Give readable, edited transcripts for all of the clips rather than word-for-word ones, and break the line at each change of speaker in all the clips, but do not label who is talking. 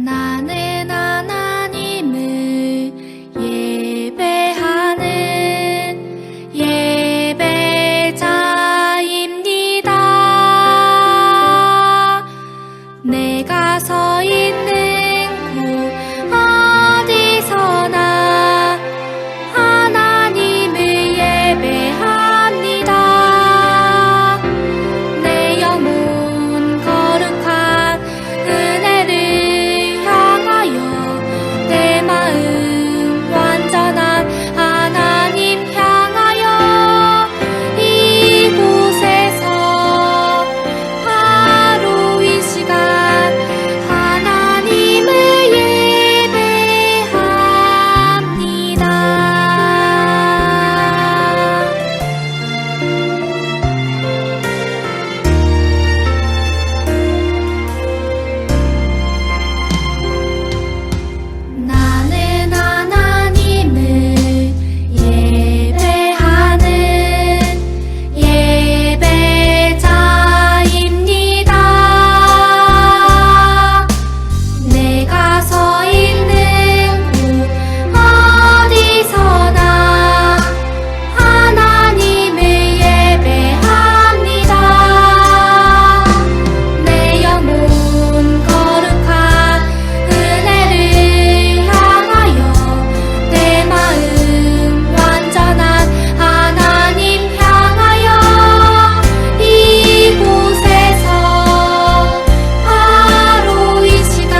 나는 하나님을 예배하는 예배자입니다. 내가 서 있는 곳 어디서나 하나님을 예배합니다. 내 영혼 거룩한 은혜를 향하여 내 마음 완전한 하나님 향하여 이곳에서 바로 이 시간 하나님을 예배합니다. 나는 하나님을 예배하는 예배자입니다. 내가 서 있는 곳 어디서나 하나님을 예배합니다. 내 영혼 거룩한 은혜를 향하여 내 마음 완전한 하나님 향하여 이곳에서 바로 이 시간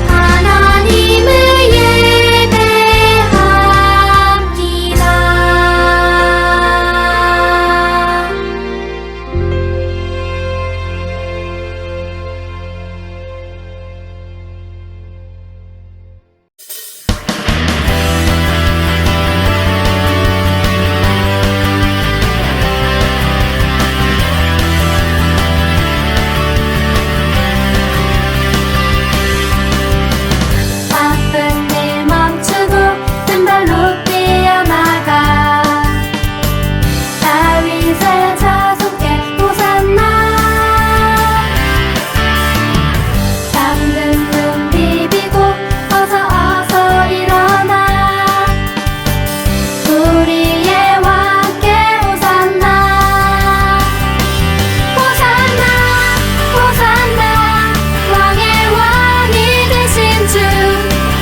하나님을 예배합니다. 바쁜 일 멈추고 큰 발로 뛰어나가 다윗의 자손께 호산나. 잠든 눈 비비고 어서 일어나 우리의 왕께 호산나. 호산나 호산나 왕의 왕이 되신 주.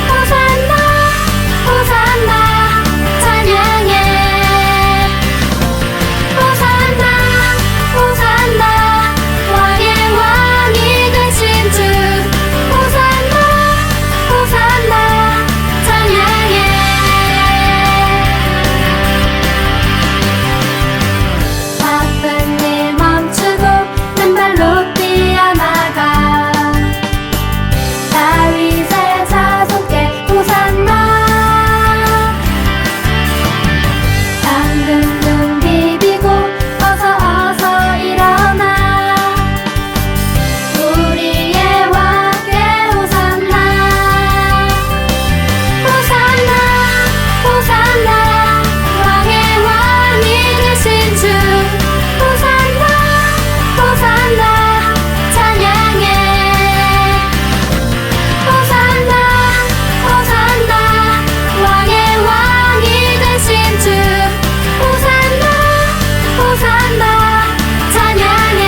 호산나 호산나 찬양해. 호산나 호산나 왕의 왕이 되신 주. 호산나 호산나 찬양해. 바쁜 일 멈추고 맨발로 뛰어나가 다윗의 자손께 호산나. 잠든 눈 비비고 어서 일어나 우리의 왕께 호산나. 호산나 호산나 왕의 왕이 되신 주. 호산나 호산나 찬양해. 호산나 호산나 왕의 왕이 되신 주. 호산나 호산나 찬양해.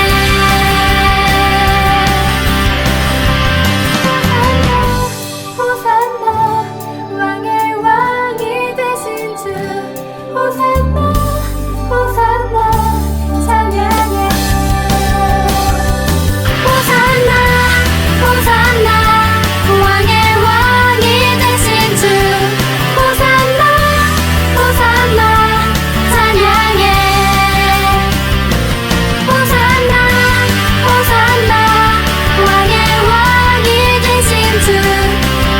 호산나 왕의 왕이 되신 주. 호산나 호산나 찬양해. 호산나 호산나 왕의 왕이 되신 주. 호산나 호산나 찬양해. 호산나 호산나 왕의 왕이 되신 주.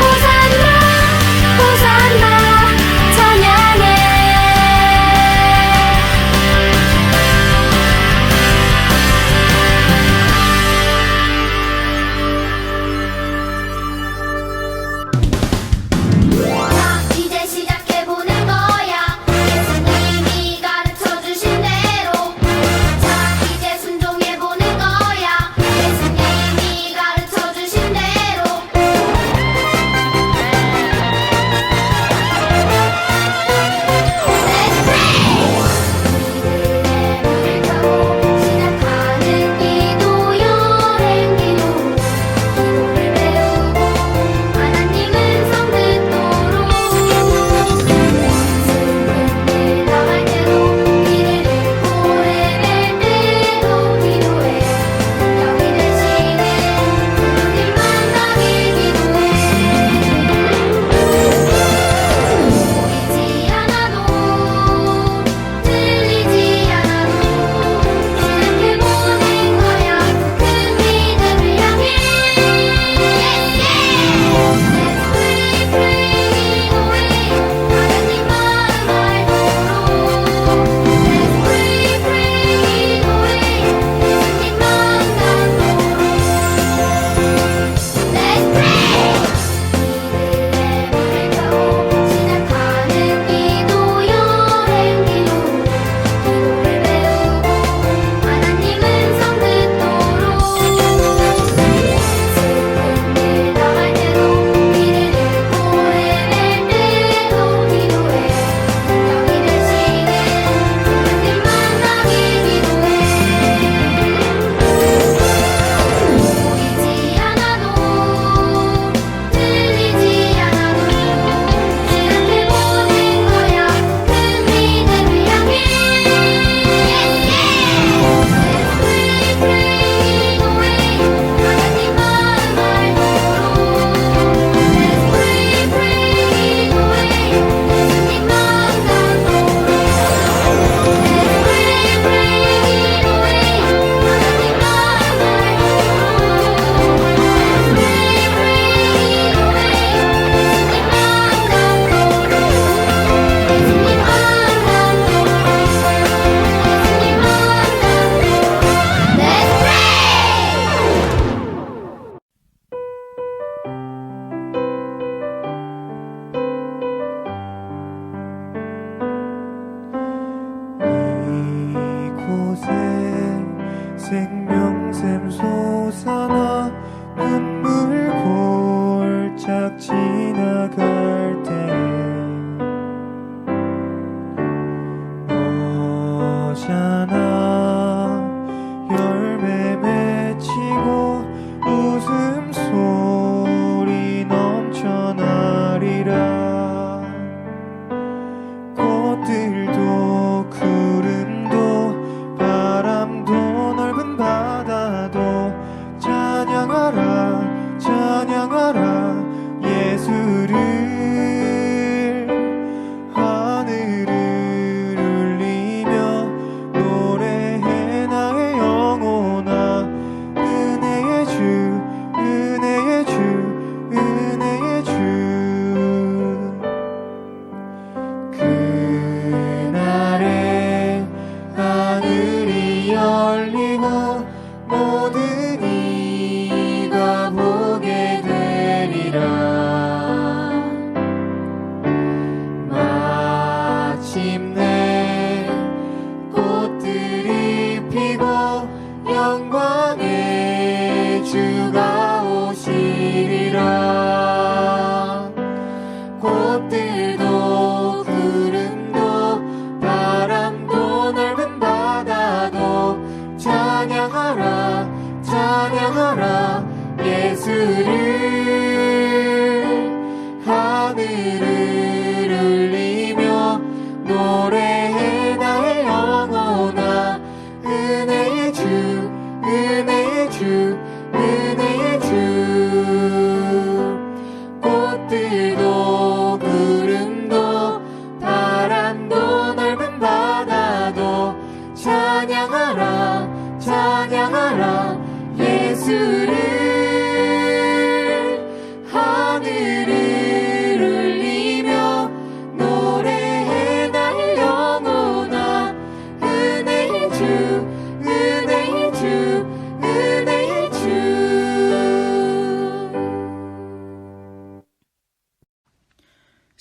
호산나 호산나 찬양해.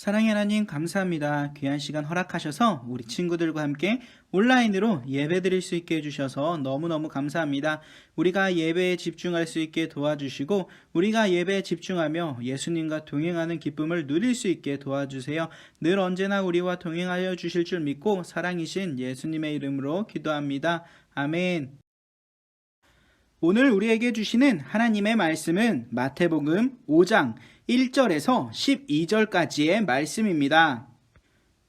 사랑의 하나님 감사합니다. 귀한 시간 허락하셔서 우리 친구들과 함께 온라인으로 예배 드릴 수 있게 해주셔서 너무너무 감사합니다. 우리가 예배에 집중할 수 있게 도와주시고 우리가 예배에 집중하며 예수님과 동행하는 기쁨을 누릴 수 있게 도와주세요. 늘 언제나 우리와 동행하여 주실 줄 믿고 사랑이신 예수님의 이름으로 기도합니다. 아멘. 오늘 우리에게 주시는 하나님의 말씀은 마태복음 5장 1절에서 12절까지의 말씀입니다.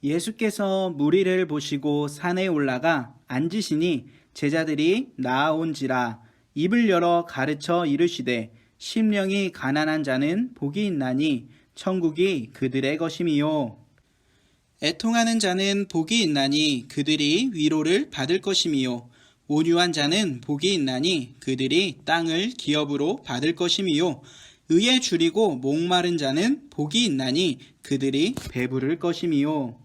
예수께서 무리를 보시고 산에 올라가 앉으시니 제자들이 나아온지라 입을 열어 가르쳐 이르시되 심령이 가난한 자는 복이 있나니 천국이 그들의 것임이요. 애통하는 자는 복이 있나니 그들이 위로를 받을 것임이요. 온유한 자는 복이 있나니 그들이 땅을 기업으로 받을 것임이요. 의에 줄이고 목마른 자는 복이 있나니 그들이 배부를 것임이요.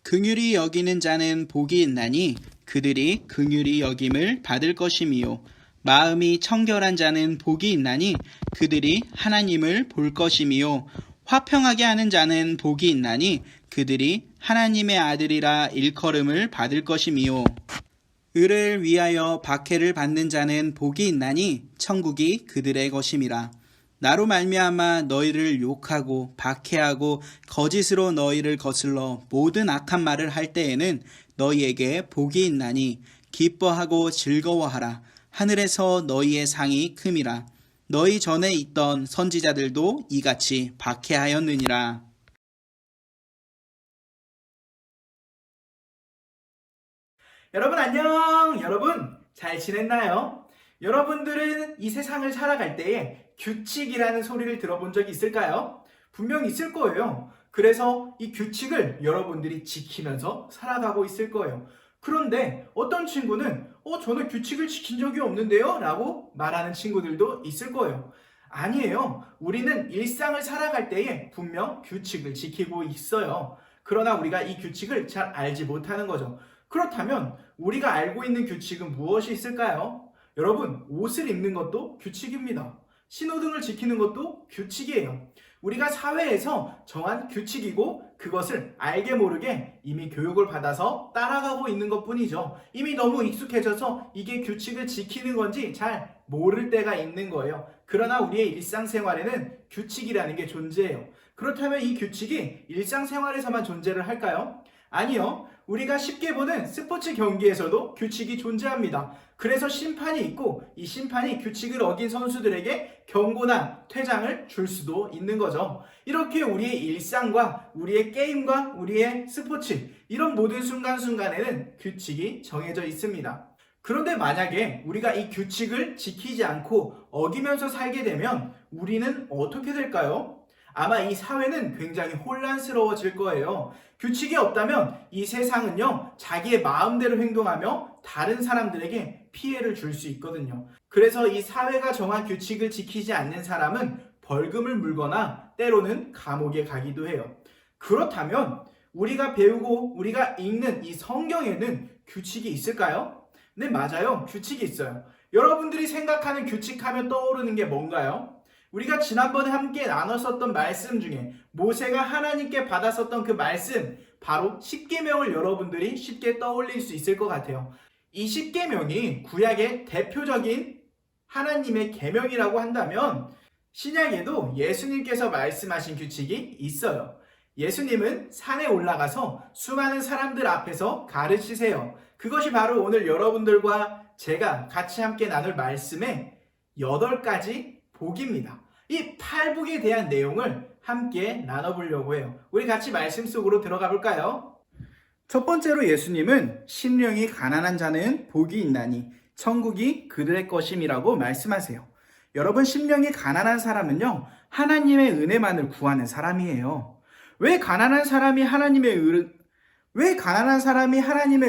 긍휼히 여기는 자는 복이 있나니 그들이 긍휼히 여김을 받을 것임이요. 마음이 청결한 자는 복이 있나니 그들이 하나님을 볼 것임이요. 화평하게 하는 자는 복이 있나니 그들이 하나님의 아들이라 일컬음을 받을 것임이요. 의를 위하여 박해를 받는 자는 복이 있나니 천국이 그들의 것임이라. 나로 말미암아 너희를 욕하고 박해하고 거짓으로 너희를 거슬러 모든 악한 말을 할 때에는 너희에게 복이 있나니 기뻐하고 즐거워하라. 하늘에서 너희의 상이 큼이라. 너희 전에 있던 선지자들도 이같이 박해하였느니라.
여러분 안녕! 여러분 잘 지냈나요? 여러분들은 이 세상을 살아갈 때에 규칙이라는 소리를 들어본 적이 있을까요? 분명 있을 거예요. 그래서 이 규칙을 여러분들이 지키면서 살아가고 있을 거예요. 그런데 어떤 친구는 저는 규칙을 지킨 적이 없는데요? 라고 말하는 친구들도 있을 거예요. 아니에요. 우리는 일상을 살아갈 때에 분명 규칙을 지키고 있어요. 그러나 우리가 이 규칙을 잘 알지 못하는 거죠. 그렇다면 우리가 알고 있는 규칙은 무엇이 있을까요? 여러분, 옷을 입는 것도 규칙입니다. 신호등을 지키는 것도 규칙이에요. 우리가 사회에서 정한 규칙이고 그것을 알게 모르게 이미 교육을 받아서 따라가고 있는 것뿐이죠. 이미 너무 익숙해져서 이게 규칙을 지키는 건지 잘 모를 때가 있는 거예요. 그러나 우리의 일상생활에는 규칙이라는 게 존재해요. 그렇다면 이 규칙이 일상생활에서만 존재를 할까요? 아니요. 우리가 쉽게 보는 스포츠 경기에서도 규칙이 존재합니다. 그래서 심판이 있고 이 심판이 규칙을 어긴 선수들에게 경고나 퇴장을 줄 수도 있는 거죠. 이렇게 우리의 일상과 우리의 게임과 우리의 스포츠 이런 모든 순간순간에는 규칙이 정해져 있습니다. 그런데 만약에 우리가 이 규칙을 지키지 않고 어기면서 살게 되면 우리는 어떻게 될까요? 아마 이 사회는 굉장히 혼란스러워질 거예요. 규칙이 없다면 이 세상은요, 자기의 마음대로 행동하며 다른 사람들에게 피해를 줄 수 있거든요. 그래서 이 사회가 정한 규칙을 지키지 않는 사람은 벌금을 물거나 때로는 감옥에 가기도 해요. 그렇다면 우리가 배우고 우리가 읽는 이 성경에는 규칙이 있을까요? 네, 맞아요. 규칙이 있어요. 여러분들이 생각하는 규칙하면 떠오르는 게 뭔가요? 우리가 지난번에 함께 나눴었던 말씀 중에 모세가 하나님께 받았었던 그 말씀, 바로 십계명을 여러분들이 쉽게 떠올릴 수 있을 것 같아요. 이 십계명이 구약의 대표적인 하나님의 계명이라고 한다면 신약에도 예수님께서 말씀하신 규칙이 있어요. 예수님은 산에 올라가서 수많은 사람들 앞에서 가르치세요. 그것이 바로 오늘 여러분들과 제가 같이 함께 나눌 말씀의 8가지 복입니다. 이 8복에 대한 내용을 함께 나눠보려고 해요. 우리 같이 말씀 속으로 들어가 볼까요?
첫 번째로 예수님은 심령이 가난한 자는 복이 있나니 천국이 그들의 것임이라고 말씀하세요. 여러분, 심령이 가난한 사람은요, 하나님의 은혜만을 구하는 사람이에요. 왜 가난한 사람이 하나님의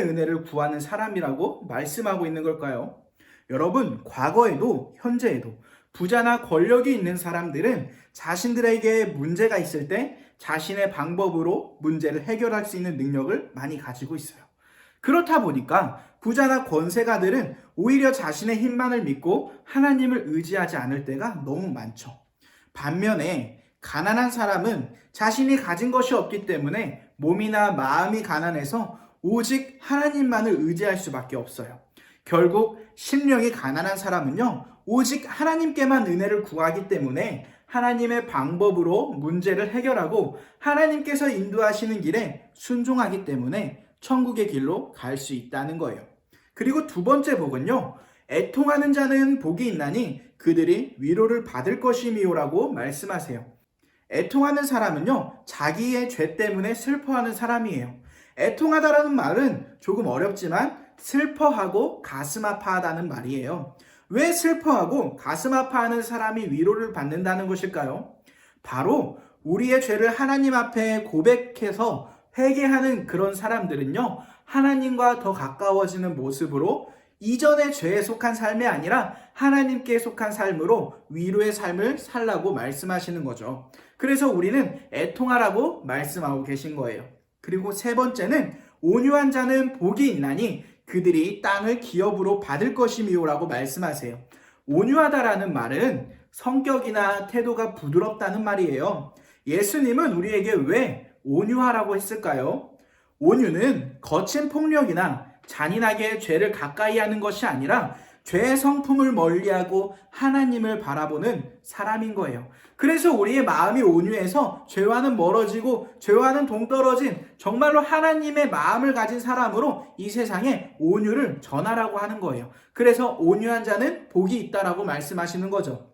은혜를 구하는 사람이라고 말씀하고 있는 걸까요? 여러분, 과거에도 현재에도 부자나 권력이 있는 사람들은 자신들에게 문제가 있을 때 자신의 방법으로 문제를 해결할 수 있는 능력을 많이 가지고 있어요. 그렇다 보니까 부자나 권세가들은 오히려 자신의 힘만을 믿고 하나님을 의지하지 않을 때가 너무 많죠. 반면에
가난한 사람은 자신이 가진 것이 없기 때문에 몸이나 마음이 가난해서 오직 하나님만을 의지할 수밖에 없어요. 결국 심령이 가난한 사람은요, 오직 하나님께만 은혜를 구하기 때문에 하나님의 방법으로 문제를 해결하고 하나님께서 인도하시는 길에 순종하기 때문에 천국의 길로 갈 수 있다는 거예요. 그리고 두 번째 복은요, 애통하는 자는 복이 있나니 그들이 위로를 받을 것이미요라고 말씀하세요. 애통하는 사람은요, 자기의 죄 때문에 슬퍼하는 사람이에요. 애통하다라는 말은 조금 어렵지만 슬퍼하고 가슴 아파하다는 말이에요. 왜 슬퍼하고 가슴 아파하는 사람이 위로를 받는다는 것일까요? 바로 우리의 죄를 하나님 앞에 고백해서 회개하는 그런 사람들은요, 하나님과 더 가까워지는 모습으로 이전의 죄에 속한 삶이 아니라 하나님께 속한 삶으로 위로의 삶을 살라고 말씀하시는 거죠. 그래서 우리는 애통하라고 말씀하고 계신 거예요. 그리고 세 번째는 온유한 자는 복이 있나니 그들이 땅을 기업으로 받을 것이미요라고 말씀하세요. 온유하다라는 말은 성격이나 태도가 부드럽다는 말이에요. 예수님은 우리에게 왜 온유하라고 했을까요? 온유는 거친 폭력이나 잔인하게 죄를 가까이 하는 것이 아니라 죄의 성품을 멀리하고 하나님을 바라보는 사람인 거예요. 그래서 우리의 마음이 온유해서 죄와는 멀어지고 죄와는 동떨어진 정말로 하나님의 마음을 가진 사람으로 이 세상에 온유를 전하라고 하는 거예요. 그래서 온유한 자는 복이 있다라고 말씀하시는 거죠.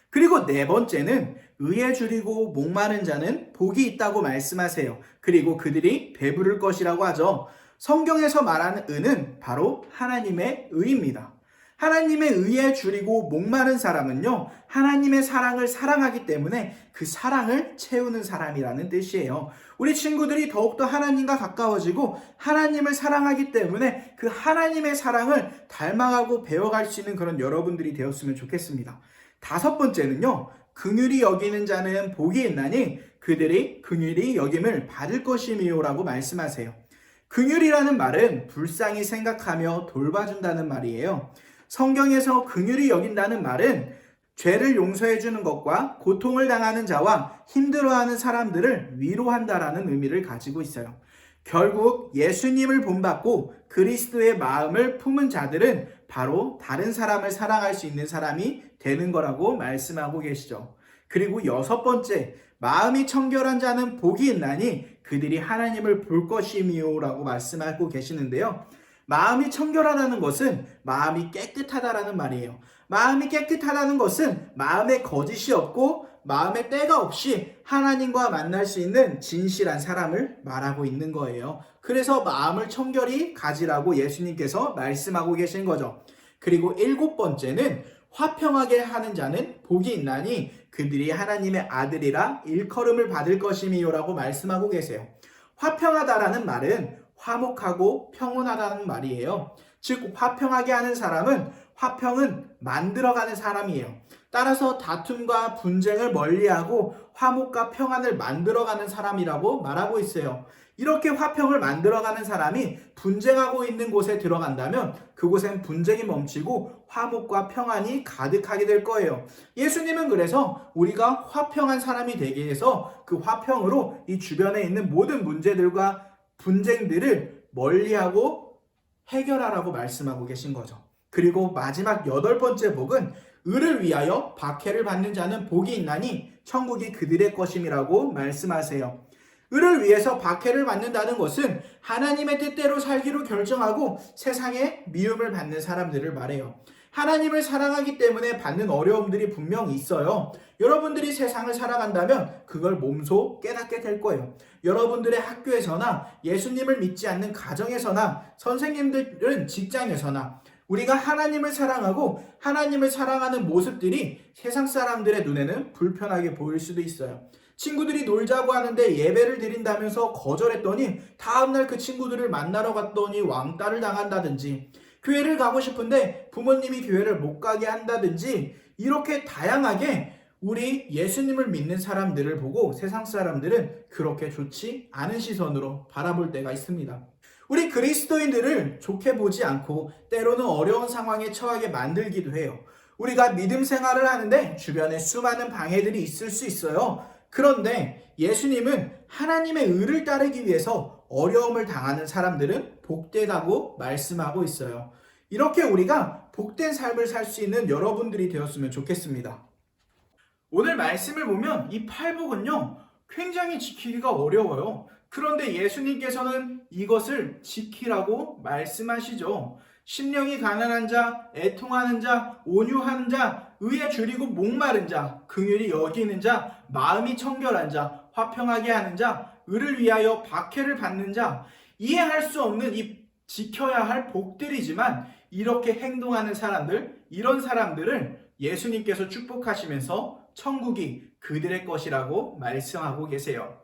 그리고 네 번째는 의에 줄이고 목마른 자는 복이 있다고 말씀하세요. 그리고 그들이 배부를 것이라고 하죠. 성경에서 말하는 의는 바로 하나님의 의입니다. 하나님의 의에 줄이고 목마른 사람은요, 하나님의 사랑을 사랑하기 때문에 그 사랑을 채우는 사람이라는 뜻이에요. 우리 친구들이 더욱더 하나님과 가까워지고 하나님을 사랑하기 때문에 그 하나님의 사랑을 닮아가고 배워갈 수 있는 그런 여러분들이 되었으면 좋겠습니다. 다섯 번째는요, 긍휼히 여기는 자는 복이 있나니 그들이 긍휼히 여김을 받을 것이미요라고 말씀하세요. 긍휼이라는 말은 불쌍히 생각하며 돌봐준다는 말이에요. 성경에서 긍휼히 여긴다는 말은 죄를 용서해 주는 것과 고통을 당하는 자와 힘들어하는 사람들을 위로한다라는 의미를 가지고 있어요. 결국 예수님을 본받고 그리스도의 마음을 품은 자들은 바로 다른 사람을 사랑할 수 있는 사람이 되는 거라고 말씀하고 계시죠. 그리고 여섯 번째, 마음이 청결한 자는 복이 있나니 그들이 하나님을 볼 것이미요라고 말씀하고 계시는데요. 마음이 청결하다는 것은 마음이 깨끗하다라는 말이에요. 마음이 깨끗하다는 것은 마음에 거짓이 없고 마음에 때가 없이 하나님과 만날 수 있는 진실한 사람을 말하고 있는 거예요. 그래서 마음을 청결히 가지라고 예수님께서 말씀하고 계신 거죠. 그리고 일곱 번째는 화평하게 하는 자는 복이 있나니 그들이 하나님의 아들이라 일컬음을 받을 것이미요라고 말씀하고 계세요. 화평하다라는 말은 화목하고 평온하다는 말이에요. 즉 화평하게 하는 사람은 화평은 만들어가는 사람이에요. 따라서 다툼과 분쟁을 멀리하고 화목과 평안을 만들어가는 사람이라고 말하고 있어요. 이렇게 화평을 만들어가는 사람이 분쟁하고 있는 곳에 들어간다면 그곳엔 분쟁이 멈추고 화목과 평안이 가득하게 될 거예요. 예수님은 그래서 우리가 화평한 사람이 되기 위해서 그 화평으로 이 주변에 있는 모든 문제들과 분쟁들을 멀리하고 해결하라고 말씀하고 계신 거죠. 그리고 마지막 여덟 번째 복은 의를 위하여 박해를 받는 자는 복이 있나니 천국이 그들의 것임이라고 말씀하세요. 의를 위해서 박해를 받는다는 것은 하나님의 뜻대로 살기로 결정하고 세상에 미움을 받는 사람들을 말해요. 하나님을 사랑하기 때문에 받는 어려움들이 분명히 있어요. 여러분들이 세상을 살아간다면 그걸 몸소 깨닫게 될 거예요. 여러분들의 학교에서나 예수님을 믿지 않는 가정에서나 선생님들은 직장에서나 우리가 하나님을 사랑하고 하나님을 사랑하는 모습들이 세상 사람들의 눈에는 불편하게 보일 수도 있어요. 친구들이 놀자고 하는데 예배를 드린다면서 거절했더니 다음날 그 친구들을 만나러 갔더니 왕따를 당한다든지, 교회를 가고 싶은데 부모님이 교회를 못 가게 한다든지, 이렇게 다양하게 우리 예수님을 믿는 사람들을 보고 세상 사람들은 그렇게 좋지 않은 시선으로 바라볼 때가 있습니다. 우리 그리스도인들을 좋게 보지 않고 때로는 어려운 상황에 처하게 만들기도 해요. 우리가 믿음 생활을 하는데 주변에 수많은 방해들이 있을 수 있어요. 그런데 예수님은 하나님의 의를 따르기 위해서 어려움을 당하는 사람들은 복되다고 말씀하고 있어요. 이렇게 우리가 복된 삶을 살 수 있는 여러분들이 되었으면 좋겠습니다. 오늘 말씀을 보면 이 팔복은요, 굉장히 지키기가 어려워요. 그런데 예수님께서는 이것을 지키라고 말씀하시죠. 심령이 가난한 자, 애통하는 자, 온유한 자, 의에 줄이고 목마른 자, 긍휼히 여기는 자, 마음이 청결한 자, 화평하게 하는 자, 의를 위하여 박해를 받는 자, 이해할 수 없는 이 지켜야 할 복들이지만 이렇게 행동하는 사람들, 이런 사람들을 예수님께서 축복하시면서 천국이 그들의 것이라고 말씀하고 계세요.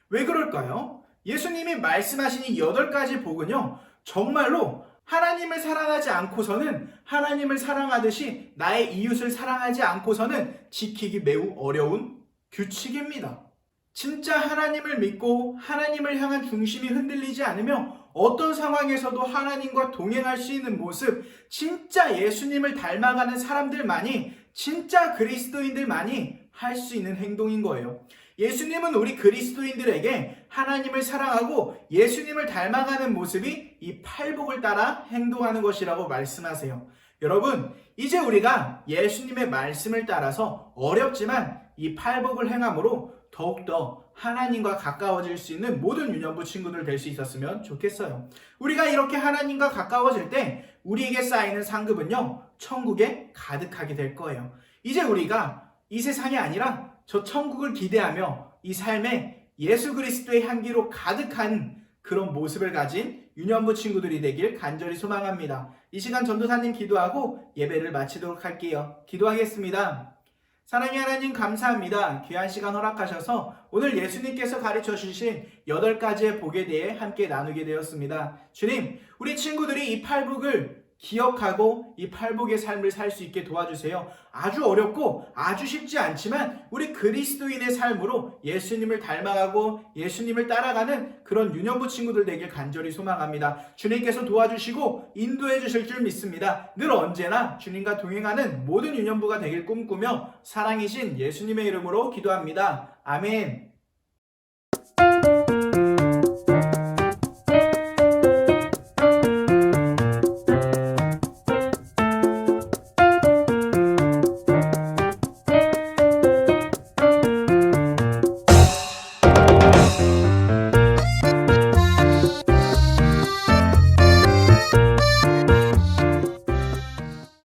왜 그럴까요? 예수님이 말씀하신 이 8가지 복은요, 정말로 하나님을 사랑하지 않고서는 하나님을 사랑하듯이 나의 이웃을 사랑하지 않고서는 지키기 매우 어려운 규칙입니다. 진짜 하나님을 믿고 하나님을 향한 중심이 흔들리지 않으며 어떤 상황에서도 하나님과 동행할 수 있는 모습, 진짜 예수님을 닮아가는 사람들만이, 진짜 그리스도인들만이 할 수 있는 행동인 거예요. 예수님은 우리 그리스도인들에게 하나님을 사랑하고 예수님을 닮아가는 모습이 이 팔복을 따라 행동하는 것이라고 말씀하세요. 여러분, 이제 우리가 예수님의 말씀을 따라서 어렵지만 이 팔복을 행함으로 더욱더 하나님과 가까워질 수 있는 모든 유년부 친구들 될 수 있었으면 좋겠어요. 우리가 이렇게 하나님과 가까워질 때 우리에게 쌓이는 상급은요, 천국에 가득하게 될 거예요. 이제 우리가 이 세상이 아니라 저 천국을 기대하며 이 삶에 예수 그리스도의 향기로 가득한 그런 모습을 가진 유년부 친구들이 되길 간절히 소망합니다. 이 시간 전도사님 기도하고 예배를 마치도록 할게요. 기도하겠습니다. 사랑의 하나님 감사합니다. 귀한 시간 허락하셔서 오늘 예수님께서 가르쳐 주신 8가지의 복에 대해 함께 나누게 되었습니다. 주님, 우리 친구들이 이 팔복을 기억하고 이 팔복의 삶을 살 수 있게 도와주세요. 아주 어렵고 아주 쉽지 않지만 우리 그리스도인의 삶으로 예수님을 닮아가고 예수님을 따라가는 그런 유년부 친구들 되길 간절히 소망합니다. 주님께서 도와주시고 인도해 주실 줄 믿습니다. 늘 언제나 주님과 동행하는 모든 유년부가 되길 꿈꾸며 사랑이신 예수님의 이름으로 기도합니다. 아멘.